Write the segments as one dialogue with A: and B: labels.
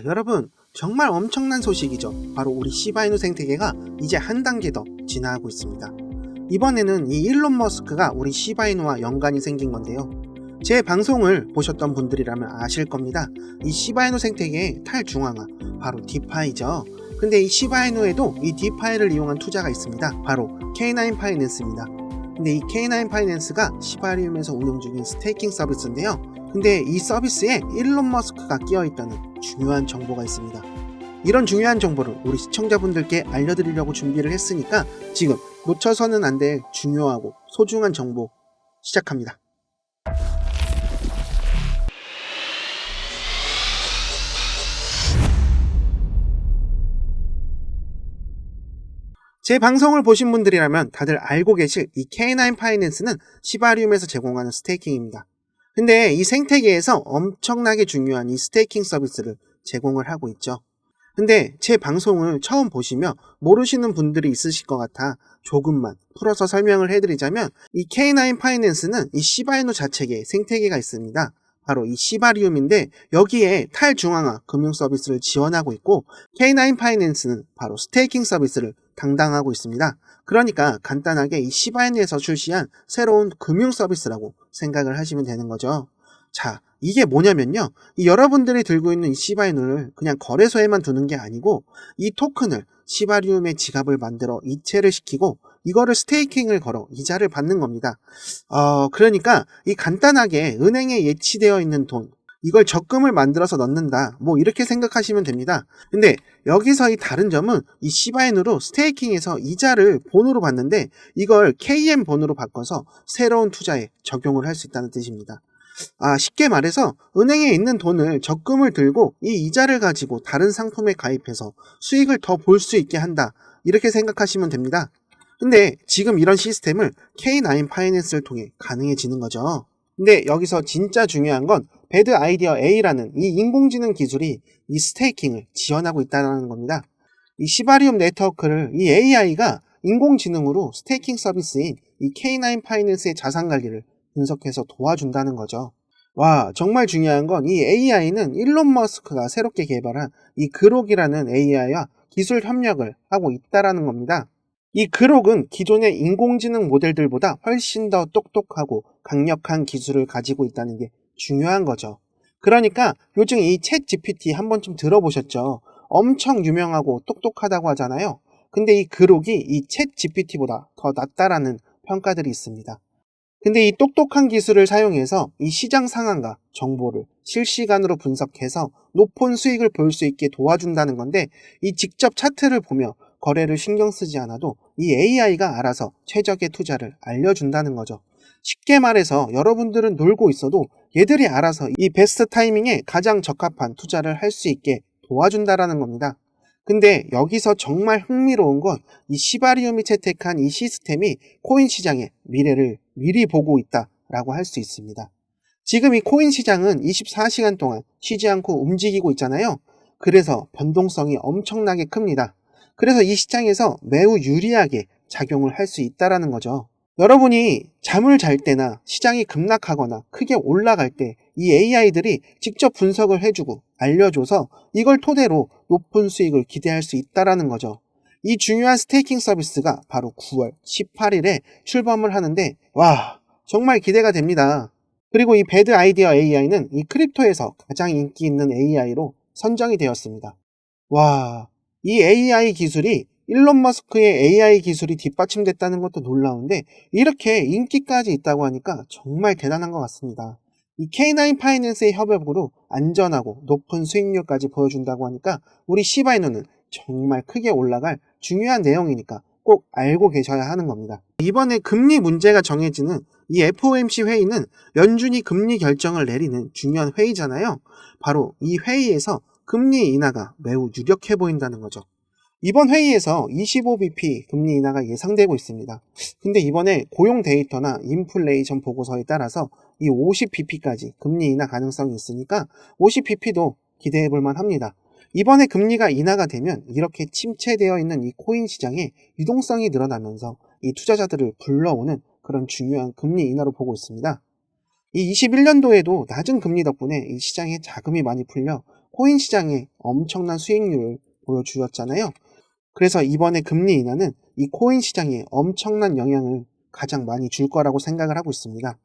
A: 여러분, 정말 엄청난 소식이죠. 바로 우리 시바이누 생태계가 이제 한 단계 더 진화하고 있습니다. 이번에는 이 일론 머스크가 우리 시바이누와 연관이 생긴 건데요. 제 방송을 보셨던 분들이라면 아실 겁니다. 이 시바이누 생태계의 탈중앙화, 바로 디파이죠. 근데 이 시바이누에도 이 디파이를 이용한 투자가 있습니다. 바로 K9 파이낸스입니다. 근데 이 K9 파이낸스가 시바리움에서 운영 중인 스테이킹 서비스인데요. 근데 이 서비스에 일론 머스크가 끼어있다는 중요한 정보가 있습니다. 이런 중요한 정보를 우리 시청자분들께 알려드리려고 준비를 했으니까 지금 놓쳐서는 안 될 중요하고 소중한 정보 시작합니다. 제 방송을 보신 분들이라면 다들 알고 계실 이 K9 파이낸스는 시바리움에서 제공하는 스테이킹입니다. 근데 이 생태계에서 엄청나게 중요한 이 스테이킹 서비스를 제공을 하고 있죠. 근데 제 방송을 처음 보시며 모르시는 분들이 있으실 것 같아 조금만 풀어서 설명을 해드리자면 이 K9 파이낸스는 이 시바이누 자체의 생태계가 있습니다. 바로 이 시바리움인데 여기에 탈중앙화 금융 서비스를 지원하고 있고 K9 파이낸스는 바로 스테이킹 서비스를 담당하고 있습니다. 그러니까 간단하게 이 시바이누에서 출시한 새로운 금융 서비스라고 생각을 하시면 되는 거죠. 자, 이게 뭐냐면요. 이 여러분들이 들고 있는 이 시바이누를 그냥 거래소에만 두는 게 아니고 이 토큰을 시바리움의 지갑을 만들어 이체를 시키고 이거를 스테이킹을 걸어 이자를 받는 겁니다. 그러니까 이 간단하게 은행에 예치되어 있는 돈, 이걸 적금을 만들어서 넣는다. 뭐 이렇게 생각하시면 됩니다. 근데 여기서 이 다른 점은 이 시바인으로 스테이킹에서 이자를 본으로 받는데 이걸 KM 본으로 바꿔서 새로운 투자에 적용을 할 수 있다는 뜻입니다. 쉽게 말해서 은행에 있는 돈을 적금을 들고 이 이자를 가지고 다른 상품에 가입해서 수익을 더 볼 수 있게 한다. 이렇게 생각하시면 됩니다. 근데 지금 이런 시스템을 K9 파이낸스를 통해 가능해지는 거죠. 근데 여기서 진짜 중요한 건 배드 아이디어 A라는 이 인공지능 기술이 이 스테이킹을 지원하고 있다는 겁니다. 이 시바리움 네트워크를 이 AI가 인공지능으로 스테이킹 서비스인 이 K9 파이낸스의 자산 관리를 분석해서 도와준다는 거죠. 정말 중요한 건 이 AI는 일론 머스크가 새롭게 개발한 이 그록이라는 AI와 기술 협력을 하고 있다라는 겁니다. 이 그록은 기존의 인공지능 모델들보다 훨씬 더 똑똑하고 강력한 기술을 가지고 있다는 게 중요한 거죠. 그러니까 요즘 이 챗 GPT 한 번쯤 들어보셨죠? 엄청 유명하고 똑똑하다고 하잖아요. 근데 이 그록이 이 챗 GPT보다 더 낫다라는 평가들이 있습니다. 근데 이 똑똑한 기술을 사용해서 이 시장 상황과 정보를 실시간으로 분석해서 높은 수익을 볼 수 있게 도와준다는 건데 이 직접 차트를 보며 거래를 신경 쓰지 않아도 이 AI가 알아서 최적의 투자를 알려준다는 거죠. 쉽게 말해서 여러분들은 놀고 있어도 얘들이 알아서 이 베스트 타이밍에 가장 적합한 투자를 할 수 있게 도와준다라는 겁니다. 근데 여기서 정말 흥미로운 건 이 시바리움이 채택한 이 시스템이 코인 시장의 미래를 미리 보고 있다라고 할 수 있습니다. 지금 이 코인 시장은 24시간 동안 쉬지 않고 움직이고 있잖아요. 그래서 변동성이 엄청나게 큽니다. 그래서 이 시장에서 매우 유리하게 작용을 할 수 있다라는 거죠. 여러분이 잠을 잘 때나 시장이 급락하거나 크게 올라갈 때 이 AI들이 직접 분석을 해주고 알려줘서 이걸 토대로 높은 수익을 기대할 수 있다라는 거죠. 이 중요한 스테이킹 서비스가 바로 9월 18일에 출범을 하는데 정말 기대가 됩니다. 그리고 이 배드 아이디어 AI는 이 크립토에서 가장 인기 있는 AI로 선정이 되었습니다. 이 AI 기술이 일론 머스크의 AI 기술이 뒷받침됐다는 것도 놀라운데 이렇게 인기까지 있다고 하니까 정말 대단한 것 같습니다. 이 K9 파이낸스의 협업으로 안전하고 높은 수익률까지 보여준다고 하니까 우리 시바이누는 정말 크게 올라갈 중요한 내용이니까 꼭 알고 계셔야 하는 겁니다. 이번에 금리 문제가 정해지는 이 FOMC 회의는 연준이 금리 결정을 내리는 중요한 회의잖아요. 바로 이 회의에서 금리 인하가 매우 유력해 보인다는 거죠. 이번 회의에서 25bp 금리 인하가 예상되고 있습니다. 근데 이번에 고용 데이터나 인플레이션 보고서에 따라서 이 50bp까지 금리 인하 가능성이 있으니까 50bp도 기대해 볼 만합니다. 이번에 금리가 인하가 되면 이렇게 침체되어 있는 이 코인 시장에 유동성이 늘어나면서 이 투자자들을 불러오는 그런 중요한 금리 인하로 보고 있습니다. 이 21년도에도 낮은 금리 덕분에 이 시장에 자금이 많이 풀려 코인 시장에 엄청난 수익률을 보여주었잖아요. 그래서 이번에 금리 인하는 이 코인 시장에 엄청난 영향을 가장 많이 줄 거라고 생각을 하고 있습니다.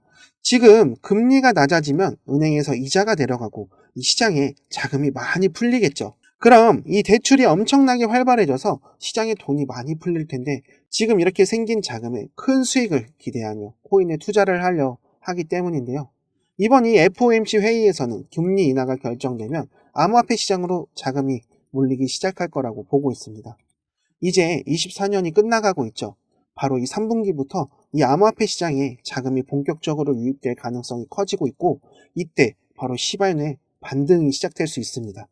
A: 지금 금리가 낮아지면 은행에서 이자가 내려가고 이 시장에 자금이 많이 풀리겠죠. 그럼 이 대출이 엄청나게 활발해져서 시장에 돈이 많이 풀릴 텐데 지금 이렇게 생긴 자금에 큰 수익을 기대하며 코인에 투자를 하려 하기 때문인데요. 이번 이 FOMC 회의에서는 금리 인하가 결정되면 암호화폐 시장으로 자금이 몰리기 시작할 거라고 보고 있습니다. 이제 24년이 끝나가고 있죠. 바로 이 3분기부터 이 암호화폐 시장에 자금이 본격적으로 유입될 가능성이 커지고 있고 이때 바로 시바이너의 반등이 시작될 수 있습니다.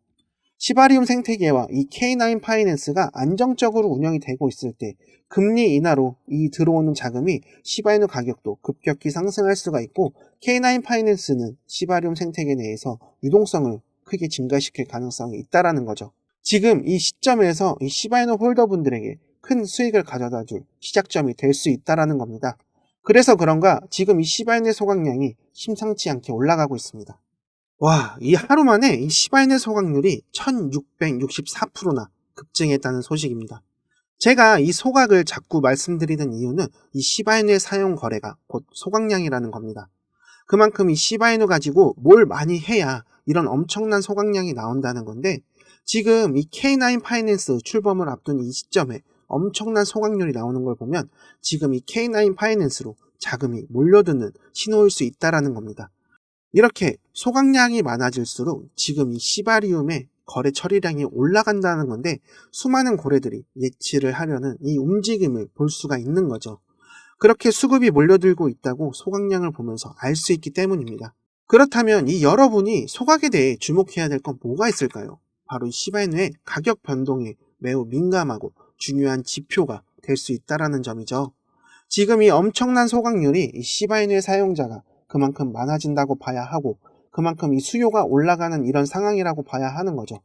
A: 시바리움 생태계와 이 K9 파이낸스가 안정적으로 운영이 되고 있을 때 금리 인하로 이 들어오는 자금이 시바이너 가격도 급격히 상승할 수가 있고 K9 파이낸스는 시바리움 생태계 내에서 유동성을 크게 증가시킬 가능성이 있다라는 거죠. 지금 이 시점에서 이 시바이너 홀더분들에게 큰 수익을 가져다 줄 시작점이 될 수 있다라는 겁니다. 그래서 그런가 지금 이 시바이너의 소각량이 심상치 않게 올라가고 있습니다. 와, 이 하루 만에 이 시바이너 소각률이 1664%나 급증했다는 소식입니다. 제가 이 소각을 자꾸 말씀드리는 이유는 이 시바이너의 사용 거래가 곧 소각량이라는 겁니다. 그만큼 이 시바이너 가지고 뭘 많이 해야 이런 엄청난 소각량이 나온다는 건데 지금 이 K9 파이낸스 출범을 앞둔 이 시점에 엄청난 소각률이 나오는 걸 보면 지금 이 K9 파이낸스로 자금이 몰려드는 신호일 수 있다라는 겁니다. 이렇게 소각량이 많아질수록 지금 이 시바리움의 거래 처리량이 올라간다는 건데 수많은 고래들이 예치를 하려는 이 움직임을 볼 수가 있는 거죠. 그렇게 수급이 몰려들고 있다고 소각량을 보면서 알 수 있기 때문입니다. 그렇다면 이 여러분이 소각에 대해 주목해야 될 건 뭐가 있을까요? 바로 이 시바이너의 가격 변동에 매우 민감하고 중요한 지표가 될 수 있다는 점이죠. 지금 이 엄청난 소각률이 이 시바이너의 사용자가 그만큼 많아진다고 봐야 하고 그만큼 이 수요가 올라가는 이런 상황이라고 봐야 하는 거죠.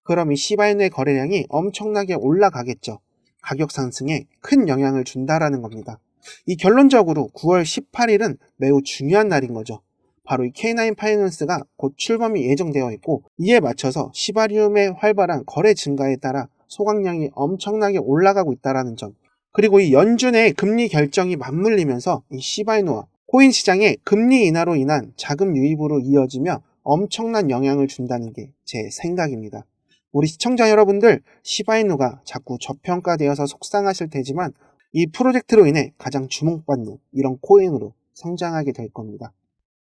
A: 그럼 이 시바이너의 거래량이 엄청나게 올라가겠죠. 가격 상승에 큰 영향을 준다라는 겁니다. 이 결론적으로 9월 18일은 매우 중요한 날인 거죠. 바로 이 K9 파이낸스가 곧 출범이 예정되어 있고 이에 맞춰서 시바리움의 활발한 거래 증가에 따라 소각량이 엄청나게 올라가고 있다는 점, 그리고 이 연준의 금리 결정이 맞물리면서 이 시바이너와 코인 시장의 금리 인하로 인한 자금 유입으로 이어지며 엄청난 영향을 준다는 게 제 생각입니다. 우리 시청자 여러분들, 시바이너가 자꾸 저평가되어서 속상하실 테지만 이 프로젝트로 인해 가장 주목받는 이런 코인으로 성장하게 될 겁니다.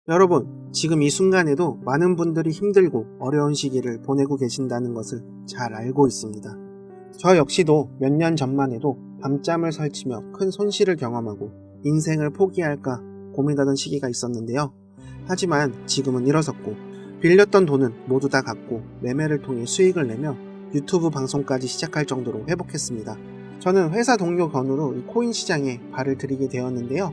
A: 여러분, 지금 이 순간에도 많은 분들이 힘들고 어려운 시기를 보내고 계신다는 것을 잘 알고 있습니다. 저 역시도 몇 년 전만 해도 밤잠을 설치며 큰 손실을 경험하고 인생을 포기할까 고민하던 시기가 있었는데요. 하지만 지금은 일어섰고 빌렸던 돈은 모두 다 갚고 매매를 통해 수익을 내며 유튜브 방송까지 시작할 정도로 회복했습니다. 저는 회사 동료 건으로 이 코인 시장에 발을 들이게 되었는데요.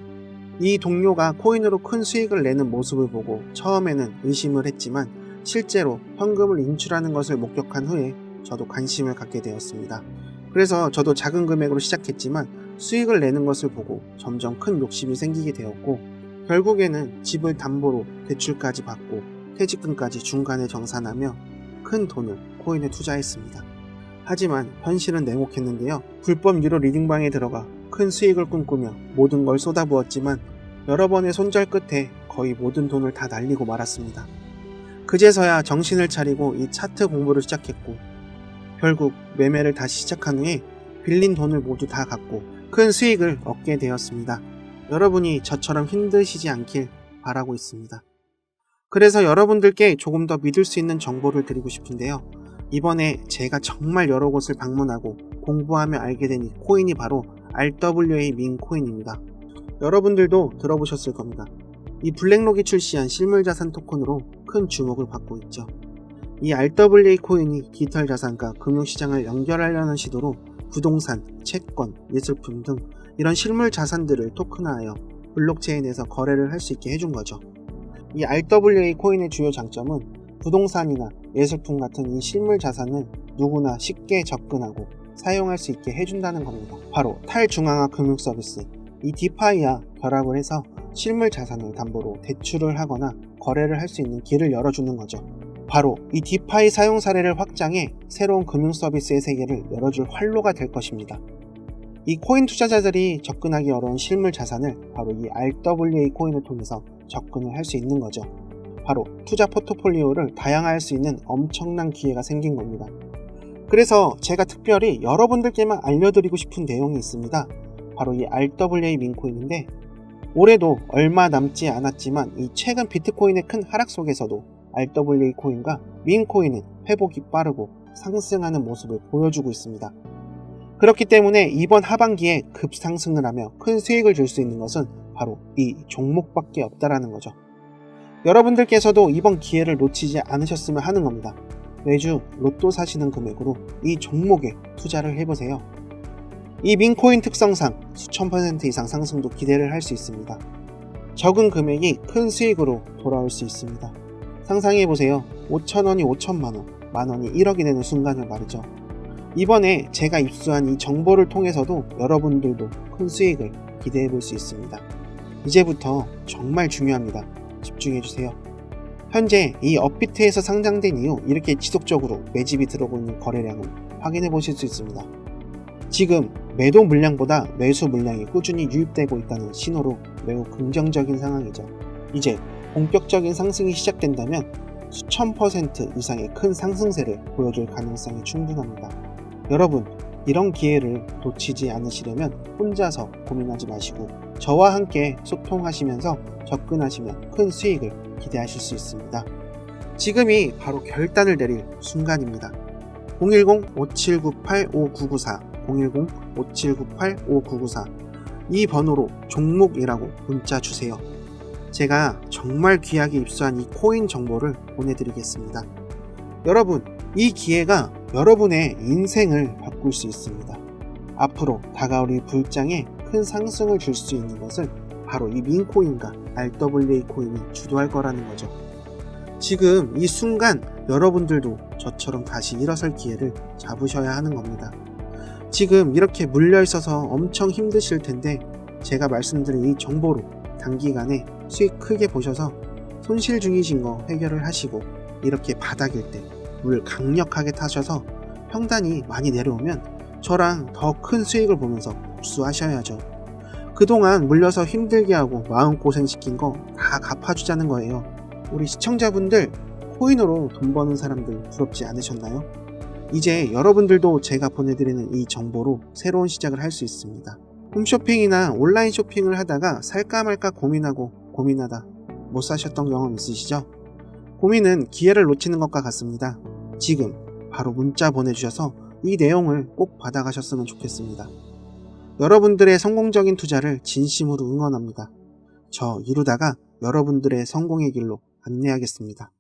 A: 이 동료가 코인으로 큰 수익을 내는 모습을 보고 처음에는 의심을 했지만 실제로 현금을 인출하는 것을 목격한 후에 저도 관심을 갖게 되었습니다. 그래서 저도 작은 금액으로 시작했지만 수익을 내는 것을 보고 점점 큰 욕심이 생기게 되었고 결국에는 집을 담보로 대출까지 받고 퇴직금까지 중간에 정산하며 큰 돈을 코인에 투자했습니다. 하지만 현실은 냉혹했는데요. 불법 유료 리딩방에 들어가 큰 수익을 꿈꾸며 모든 걸 쏟아부었지만 여러 번의 손절 끝에 거의 모든 돈을 다 날리고 말았습니다. 그제서야 정신을 차리고 이 차트 공부를 시작했고 결국 매매를 다시 시작한 후에 빌린 돈을 모두 다 갚고 큰 수익을 얻게 되었습니다. 여러분이 저처럼 힘드시지 않길 바라고 있습니다. 그래서 여러분들께 조금 더 믿을 수 있는 정보를 드리고 싶은데요. 이번에 제가 정말 여러 곳을 방문하고 공부하며 알게 된 이 코인이 바로 RWA 민 코인입니다. 여러분들도 들어보셨을 겁니다. 이 블랙록이 출시한 실물자산 토큰으로 큰 주목을 받고 있죠. 이 RWA 코인이 디지털 자산과 금융시장을 연결하려는 시도로 부동산, 채권, 예술품 등 이런 실물 자산들을 토큰화하여 블록체인에서 거래를 할 수 있게 해준 거죠. 이 RWA 코인의 주요 장점은 부동산이나 예술품 같은 이 실물 자산을 누구나 쉽게 접근하고 사용할 수 있게 해준다는 겁니다. 바로 탈중앙화 금융 서비스, 이 디파이와 결합을 해서 실물 자산을 담보로 대출을 하거나 거래를 할 수 있는 길을 열어주는 거죠. 바로 이 디파이 사용 사례를 확장해 새로운 금융 서비스의 세계를 열어줄 활로가 될 것입니다. 이 코인 투자자들이 접근하기 어려운 실물 자산을 바로 이 RWA 코인을 통해서 접근을 할 수 있는 거죠. 바로 투자 포트폴리오를 다양화할 수 있는 엄청난 기회가 생긴 겁니다. 그래서 제가 특별히 여러분들께만 알려드리고 싶은 내용이 있습니다. 바로 이 RWA 민코인인데, 올해도 얼마 남지 않았지만 이 최근 비트코인의 큰 하락 속에서도 RWA 코인과 민코인은 회복이 빠르고 상승하는 모습을 보여주고 있습니다. 그렇기 때문에 이번 하반기에 급상승을 하며 큰 수익을 줄 수 있는 것은 바로 이 종목밖에 없다라는 거죠. 여러분들께서도 이번 기회를 놓치지 않으셨으면 하는 겁니다. 매주 로또 사시는 금액으로 이 종목에 투자를 해보세요. 이 민코인 특성상 수천 % 이상 상승도 기대를 할 수 있습니다. 적은 금액이 큰 수익으로 돌아올 수 있습니다. 상상해보세요. 5천원이 5천만원, 만원이 1억이 되는 순간을 말이죠. 이번에 제가 입수한 이 정보를 통해서도 여러분들도 큰 수익을 기대해 볼 수 있습니다. 이제부터 정말 중요합니다. 집중해주세요. 현재 이 업비트에서 상장된 이후 이렇게 지속적으로 매집이 들어오고 있는 거래량을 확인해 보실 수 있습니다. 지금 매도 물량보다 매수 물량이 꾸준히 유입되고 있다는 신호로 매우 긍정적인 상황이죠. 이제 본격적인 상승이 시작된다면 수천 % 이상의 큰 상승세를 보여줄 가능성이 충분합니다. 여러분, 이런 기회를 놓치지 않으시려면 혼자서 고민하지 마시고 저와 함께 소통하시면서 접근하시면 큰 수익을 기대하실 수 있습니다. 지금이 바로 결단을 내릴 순간입니다. 010-5798-5994 010-5798-5994 이 번호로 종목이라고 문자 주세요. 제가 정말 귀하게 입수한 이 코인 정보를 보내드리겠습니다. 여러분, 이 기회가 여러분의 인생을 바꿀 수 있습니다. 앞으로 다가올 이 불장에 큰 상승을 줄 수 있는 것은 바로 이 민코인과 RWA 코인이 주도할 거라는 거죠. 지금 이 순간 여러분들도 저처럼 다시 일어설 기회를 잡으셔야 하는 겁니다. 지금 이렇게 물려있어서 엄청 힘드실 텐데 제가 말씀드린 이 정보로 단기간에 수익 크게 보셔서 손실 중이신 거 해결을 하시고 이렇게 바닥일 때 물 강력하게 타셔서 평단이 많이 내려오면 저랑 더 큰 수익을 보면서 복수하셔야죠. 그동안 물려서 힘들게 하고 마음고생시킨 거 다 갚아주자는 거예요. 우리 시청자분들, 코인으로 돈 버는 사람들 부럽지 않으셨나요? 이제 여러분들도 제가 보내드리는 이 정보로 새로운 시작을 할 수 있습니다. 홈쇼핑이나 온라인 쇼핑을 하다가 살까 말까 고민하다 못 사셨던 경험 있으시죠? 고민은 기회를 놓치는 것과 같습니다. 지금 바로 문자 보내주셔서 이 내용을 꼭 받아가셨으면 좋겠습니다. 여러분들의 성공적인 투자를 진심으로 응원합니다. 저 이루다가 여러분들의 성공의 길로 안내하겠습니다.